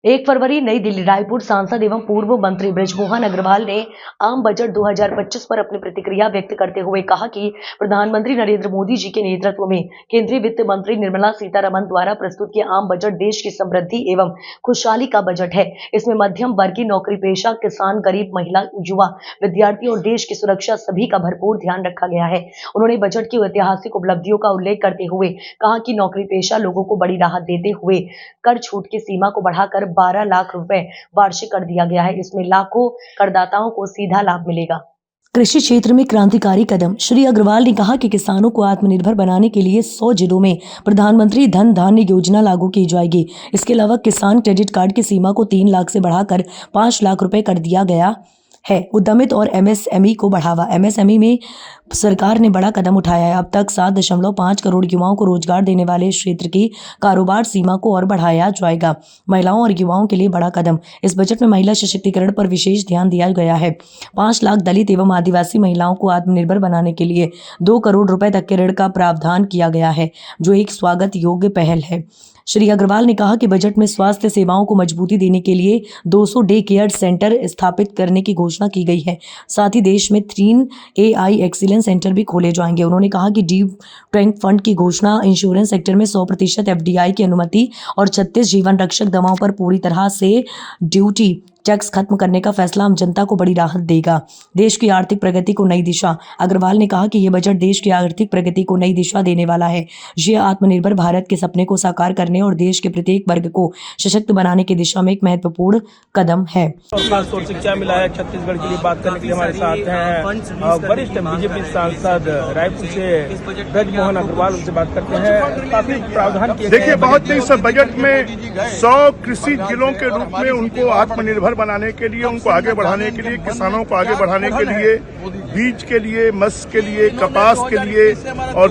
1 फरवरी नई दिल्ली। रायपुर सांसद एवं पूर्व मंत्री बृजमोहन अग्रवाल ने आम बजट 2025 पर अपनी प्रतिक्रिया व्यक्त करते हुए कहा कि प्रधानमंत्री नरेंद्र मोदी जी के नेतृत्व में केंद्रीय वित्त मंत्री निर्मला सीतारमण द्वारा प्रस्तुत किया आम बजट देश की समृद्धि एवं खुशहाली का बजट है। इसमें मध्यम वर्गीय, नौकरी पेशा, किसान, गरीब, महिला, युवा, विद्यार्थी और देश की सुरक्षा सभी का भरपूर ध्यान रखा गया है। उन्होंने बजट की ऐतिहासिक उपलब्धियों का उल्लेख करते हुए कहा कि नौकरी पेशा लोगों को बड़ी राहत देते हुए कर छूट की सीमा को बढ़ाकर 12 लाख रुपए वार्षिक कर दिया गया है। इसमें लाखों करदाताओं को सीधा लाभ मिलेगा। कृषि क्षेत्र में क्रांतिकारी कदम। श्री अग्रवाल ने कहा कि किसानों को आत्मनिर्भर बनाने के लिए 100 जिलों में प्रधानमंत्री धन धान्य योजना लागू की जाएगी। इसके अलावा किसान क्रेडिट कार्ड की सीमा को 3 लाख से बढ़ाकर 5 लाख रुपए कर दिया गया है। उद्यमित और एमएसएमई को बढ़ावा। एमएसएमई में सरकार ने बड़ा कदम उठाया है। अब तक 7.5 करोड़ युवाओं को रोजगार देने वाले इस क्षेत्र की कारोबार सीमा को और बढ़ाया जाएगा। महिलाओं और युवाओं के लिए बड़ा कदम। इस बजट में महिला सशक्तिकरण पर विशेष ध्यान दिया गया है। 5 लाख दलित एवं आदिवासी महिलाओं को आत्मनिर्भर बनाने के लिए 2 करोड़ रुपए तक के ऋण का प्रावधान किया गया है, जो एक स्वागत योग्य पहल है। श्री अग्रवाल ने कहा कि बजट में स्वास्थ्य सेवाओं को मजबूती देने के लिए 200 डे केयर सेंटर स्थापित करने की घोषणा की गई है। साथ ही देश में 3 AI एक्सीलेंस सेंटर भी खोले जाएंगे। उन्होंने कहा कि डीप टैंक फंड की घोषणा, इंश्योरेंस सेक्टर में 100% FDI की अनुमति और 36 जीवन रक्षक दवाओं पर पूरी तरह से ड्यूटी टैक्स खत्म करने का फैसला आम जनता को बड़ी राहत देगा। देश की आर्थिक प्रगति को नई दिशा। अग्रवाल ने कहा कि यह बजट देश की आर्थिक प्रगति को नई दिशा देने वाला है। यह आत्मनिर्भर भारत के सपने को साकार करने और देश के प्रत्येक वर्ग को सशक्त बनाने की दिशा में एक महत्वपूर्ण कदम है। खासतौर से क्या मिला है, छत्तीसगढ़ के लिए बात करने के लिए हमारे साथ हैं वरिष्ठ बीजेपी सांसद रायपुर से बृजमोहन अग्रवाल। उनसे बात करते हैं। काफी प्रावधान किए। देखिए, बहुत ही इस बजट में 100 कृषि जिलों के रूप में उनको आत्मनिर्भर बनाने के लिए, उनको आगे बढ़ाने के लिए, किसानों को आगे बढ़ाने के लिए, बीज के लिए, मत्स्य के लिए, कपास के लिए और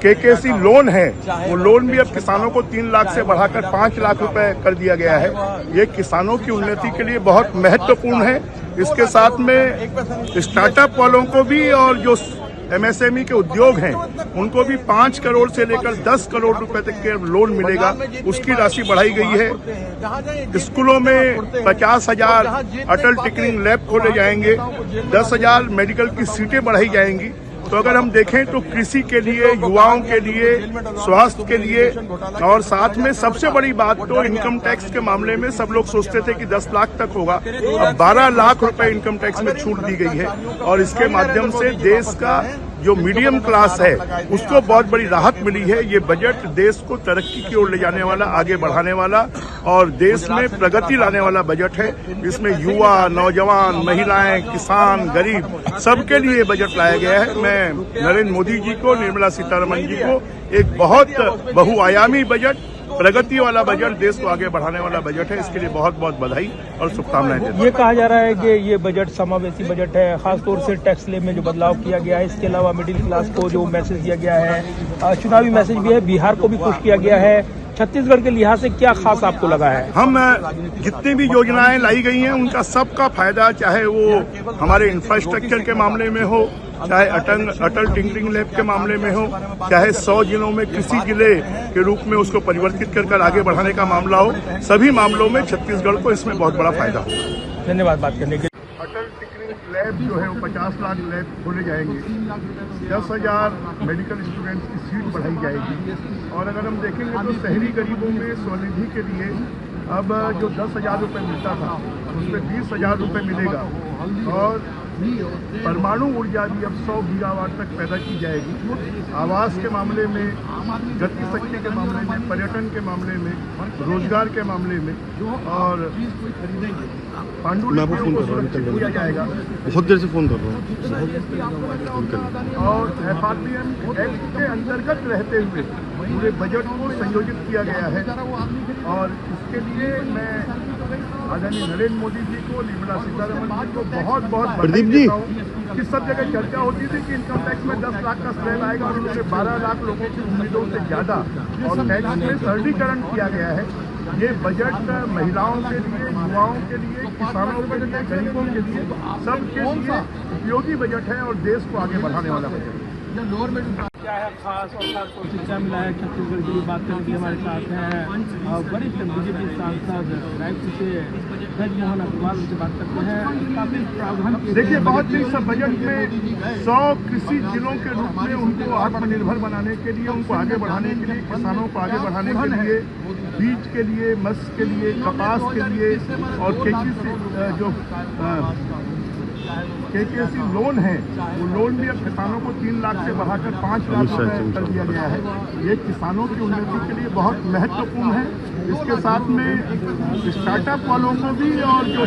केकेसी लोन है, वो लोन भी अब किसानों को 3 लाख से बढ़ाकर 5 लाख रुपए कर दिया गया है। ये किसानों की उन्नति के लिए बहुत महत्वपूर्ण है। इसके साथ में स्टार्टअप वालों को भी और जो MSME के उद्योग हैं उनको भी 5 करोड़ से लेकर 10 करोड़ रुपए तक के लोन मिलेगा। उसकी राशि बढ़ाई गई है। स्कूलों में 50,000 अटल टिकरिंग लैब खोले जाएंगे। 10,000 मेडिकल की सीटें बढ़ाई जाएंगी। तो अगर हम देखें तो कृषि के लिए, युवाओं के लिए, स्वास्थ्य के लिए और साथ में सबसे बड़ी बात तो इनकम टैक्स के मामले में सब लोग सोचते थे कि 10 लाख तक होगा, अब 12 लाख रुपए इनकम टैक्स में छूट दी गई है और इसके माध्यम से देश का जो मीडियम क्लास है उसको बहुत बड़ी राहत मिली है। ये बजट देश को तरक्की की ओर ले जाने वाला, आगे बढ़ाने वाला और देश में प्रगति लाने वाला बजट है। इसमें युवा, नौजवान, महिलाएं, किसान, गरीब सबके लिए बजट लाया गया है। मैं नरेंद्र मोदी जी को, निर्मला सीतारमण जी को एक बहुत बहुआयामी बजट, प्रगति वाला बजट, देश को आगे बढ़ाने वाला बजट है, इसके लिए बहुत बहुत बधाई और शुभकामनाएं देता हूं। ये कहा जा रहा है कि ये बजट समावेशी बजट है, खासतौर से टैक्स स्लैब में जो बदलाव किया गया है। इसके अलावा मिडिल क्लास को जो मैसेज दिया गया है, चुनावी मैसेज भी है, बिहार को भी पुश किया गया है। छत्तीसगढ़ के लिहाज से क्या खास आपको लगा है? हम जितनी भी योजनाएं लाई गई हैं उनका सबका फायदा, चाहे वो हमारे इंफ्रास्ट्रक्चर के मामले में हो, चाहे अटल टिंकरिंग लैब के मामले में हो, चाहे 100 जिलों में कृषि जिले के रूप में उसको परिवर्तित कर आगे बढ़ाने का मामला हो, सभी मामलों में छत्तीसगढ़ को इसमें बहुत बड़ा फायदा हो। धन्यवाद बात करने के लिए। अटल टिंकरिंग लैब जो है वो 50 लाख लैब खोले जाएंगे। 10,000 मेडिकल स्टूडेंट्स की सीट बढ़ाई जाएगी और अगर हम देखेंगे तो शहरी गरीबों में स्वनिधि के लिए अब जो 10,000 रुपये मिलता था उसमें 20,000 रुपये मिलेगा और परमाणु ऊर्जा भी अब 100 गीगावाट तक पैदा की जाएगी। आवास के मामले में, गति शक्ति के मामले में, पर्यटन के मामले में, रोजगार के मामले में और पांडुलिपियों को सुरक्षित किया जाएगा। बहुत देर से फोन कर रहा हूँ। और FRPM एक्ट के अंतर्गत रहते हुए पूरे बजट को संयोजित किया गया है और इसके लिए मैं आदरणीय नरेंद्र मोदी जी को, निर्मला सीतारमण जी को बहुत बहुत बधाई देता हूँ कि सब जगह चर्चा होती थी कि इनकम टैक्स में 10 लाख का स्लैब आएगा और उन्होंने 12 लाख लोगों की उम्मीदों से ज्यादा और टैक्स में सरलीकरण किया गया है। ये बजट महिलाओं के लिए, युवाओं के लिए, किसानों के लिए, गरीबों के लिए, सबके लिए उपयोगी बजट है और देश को आगे बढ़ाने वाला बजट है। क्या है खास और खास तौर से क्या मिला है छत्तीसगढ़ के लिए बात करने के लिए हमारे साथ हैं वरिष्ठ बीजेपी सांसद रायपुर से ब्रजमोहन अग्रवाल, उनसे बात करते हैं। काफी प्रावधान देखिए, बहुत ही इस बजट में 100 कृषि जिलों के रूप में उनको आत्मनिर्भर बनाने के लिए, उनको आगे बढ़ाने के लिए, किसानों को आगे बढ़ाने के लिए, बीज के लिए, मत्स्य के लिए, कपास के लिए और केकेसी लोन है, वो लोन भी अब किसानों को 3 लाख से बढ़ाकर 5 लाख रुपए कर दिया गया है। ये किसानों की उन्नति के लिए बहुत महत्वपूर्ण है। इसके साथ में स्टार्टअप वालों को भी और जो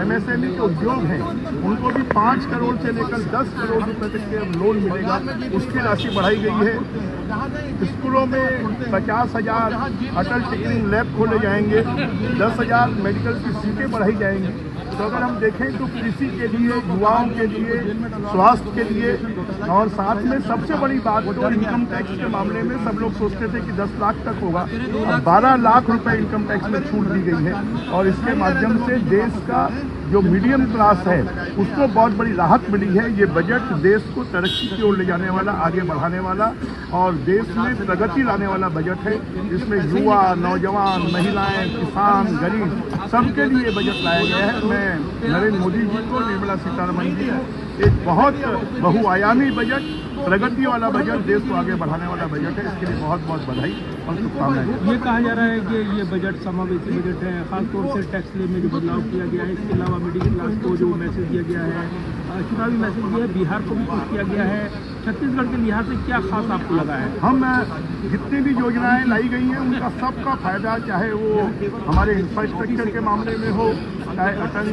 MSME के उद्योग हैं उनको भी 5 करोड़ से लेकर 10 करोड़ रुपए तक के लोन मिलेगा, उसकी राशि बढ़ाई गई है। स्कूलों में 50,000 अटल टिकरिंग लैब खोले जाएंगे, 10,000 मेडिकल की सीटें बढ़ाई जाएंगी। तो अगर हम देखें तो कृषि के लिए, युवाओं के लिए, स्वास्थ्य के लिए और साथ में सबसे बड़ी बात तो इनकम टैक्स के मामले में सब लोग सोचते थे कि 10 लाख तक होगा, अब 12 लाख रुपए इनकम टैक्स में छूट दी गई है और इसके माध्यम से देश का जो मीडियम क्लास है उसको बहुत बड़ी राहत मिली है। ये बजट देश को तरक्की की ओर ले जाने वाला, आगे बढ़ाने वाला और देश में प्रगति लाने वाला बजट है। इसमें युवा, नौजवान, महिलाएं, किसान, गरीब सबके लिए बजट लाया गया है। मैं नरेंद्र मोदी जी को, निर्मला सीतारमण जी को एक बहुत बहुआयामी बजट, प्रगति वाला बजट, देश को आगे बढ़ाने वाला बजट है, इसके लिए बहुत बहुत बधाई और शुभकामनाएं। ये कहा जा रहा है कि ये बजट समावेशी बजट है, खासतौर से टैक्स स्लैब में जो बदलाव किया गया है, इसके अलावा मिडिल क्लास को जो मैसेज दिया गया है, चुनावी मैसेज दिया है, बिहार को भी खुश किया गया है। छत्तीसगढ़ के लिहाज से क्या खास आपको लगा है? हम जितनी भी योजनाएं लाई गई हैं उनका सबका फायदा, चाहे वो हमारे इंफ्रास्ट्रक्चर के मामले में हो, चाहे अटल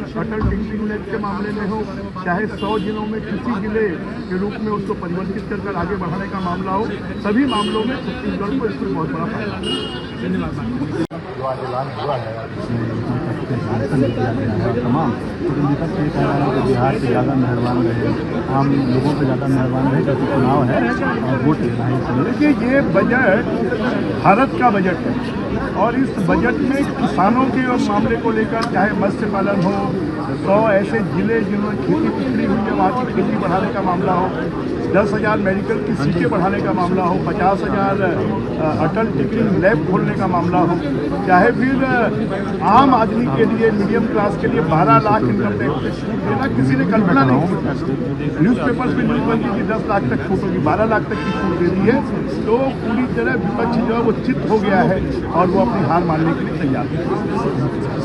टिकरिंग लैब के मामले में हो, चाहे 100 जिलों में कृषि जिले के रूप में उसको परिवर्तित कर आगे बढ़ाने का मामला हो, सभी मामलों में छत्तीसगढ़ को इसमें बहुत बड़ा फायदा है। धन्यवाद। जो आज ऐलान हुआ है इसमें किया गया है तमाम, लेकिन विपक्ष ये कह रहा है कि बिहार से ज़्यादा मेहरबान रहे, आम लोगों से ज़्यादा मेहरबान रहे, क्योंकि चुनाव है और वोट लेना है। इसलिए देखिए, ये बजट भारत का बजट है और इस बजट में किसानों के मामले को लेकर, चाहे मत्स्य पालन हो, 100 ऐसे जिले जिनमें खेती पिछड़ी हुई है वहाँ की खेती बढ़ाने का मामला हो, 10,000 मेडिकल की सीटें बढ़ाने का मामला हो, 50,000 अटल टिकरिंग लैब खोलने का मामला हो, चाहे फिर आम आदमी के लिए, मीडियम क्लास के लिए 12 लाख इनकम टैक्स छूट देना किसी ने कल्पना नहीं की। न्यूज़पेपर्स में न्यूज़ बनती कि 10 लाख तक छूट होगी, 12 लाख तक की छूट दे दी है। तो पूरी तरह विपक्ष जो है वो चित हो गया है और वो अपनी हार मानने के लिए तैयार है।